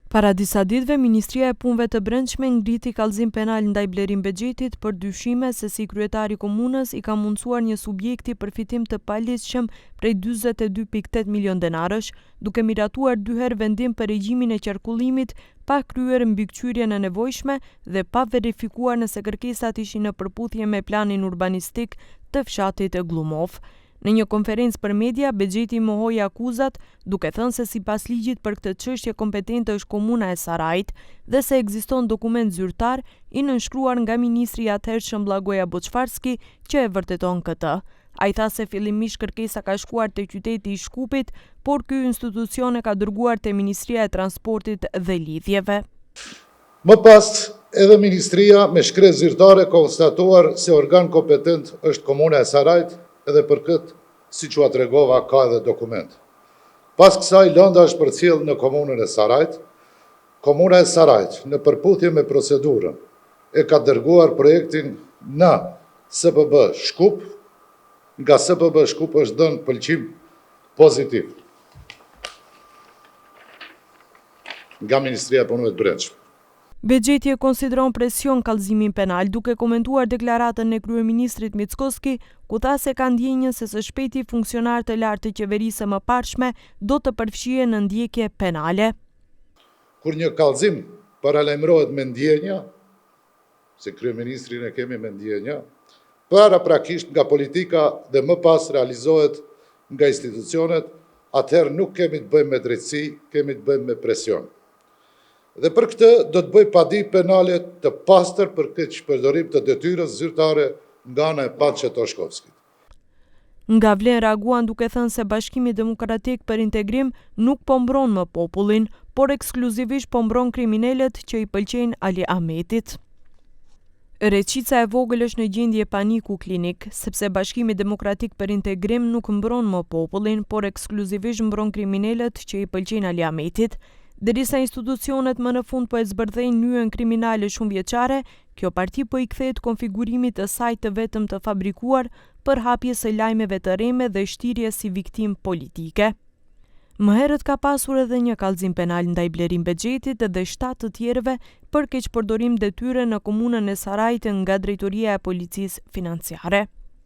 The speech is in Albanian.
Para disa ditëve, Ministria e Punëve të Brendshme ngriti kallëzim penal ndaj Blerim Bexhetit për dyshime se si kryetari i komunës i ka mundsuar një subjekti përfitim të paligjshëm prej 42.8 milion denarësh, duke miratuar 2 herë vendim për regjimin e qarkullimit, pa kryer mbikëqyrjen e nevojshme dhe pa verifikuar nëse kërkesat ishin në përputhje me planin urbanistik të fshatit e Glumov. Në një konferencë për media, Bexheti mohoi akuzat, duke thënë se sipas ligjit për këtë çështje kompetente është komuna e Sarajit dhe se ekziston dokument zyrtar i nënshkruar nga ministri i atëhershëm Blagoja Boçfarski që e vërteton këtë. Ai tha se fillimisht kërkesa ka shkuar te qyteti i Shkupit, por ky institucion e ka dërguar te Ministria e Transportit dhe Lidhjeve. Më pas, edhe Ministria me shkresë zyrtare ka konstatuar se organ kompetent është komuna e Sarajit, edhe për këtë, si që tregova, ka edhe dokument. Pas kësaj, lënda është përcjell në komunën e Sarajit. Komuna e Sarajit, në përputhje me procedurën, e ka dërguar projektin në SPB Shkup, nga SPB Shkup është dhënë pëlqim pozitiv nga Ministria e Punëve të Brendshme. Bexheti e konsideron presion kallëzimin penal, duke komentuar deklaratën e kryeministrit Mickoski, ku tha se ka ndjenjën se së shpejti funksionar të lartë të qeverisë së mëparshme do të përfshihen në ndjekje penale. Kur një kallëzim paralajmërohet me ndjenja, se kryeministrin e kemi me ndjenja, paraprakisht nga politika dhe më pas realizohet nga institucionet, atëherë nuk kemi të bëjmë me drejtësi, kemi të bëjmë me presion. Dhe për këtë do të bëj padi penale të pastër për këtë shpërdorim të detyrës zyrtare nga ana e Patçe Toshkovskit. Nga Vlen reaguan duke thënë se Bashkimi Demokratik për Integrim nuk po mbron më popullin, por ekskluzivisht po mbron kriminalët që i pëlqejnë Ali Ahmetit. Reqica e vogël është në gjendje paniku klinik, sepse Bashkimi Demokratik për Integrim nuk mbron më popullin, por ekskluzivisht mbron kriminalët që i pëlqejnë Ali Ahmetit. Derisa institucionet më në fund po e zbërthejnë nyën kriminale shumëvjeçare, kjo parti po i kthehet konfigurimit të saj të vetëm të fabrikuar për hapjes së lajmeve të rreme dhe shtirjes si viktimë politike. Më herët ka pasur edhe një kallëzim penal ndaj Blerim Bexhetit dhe 7 të tjerëve për keqpërdorim detyre në komunën e Sarajit nga Drejtoria e Policisë Financiare.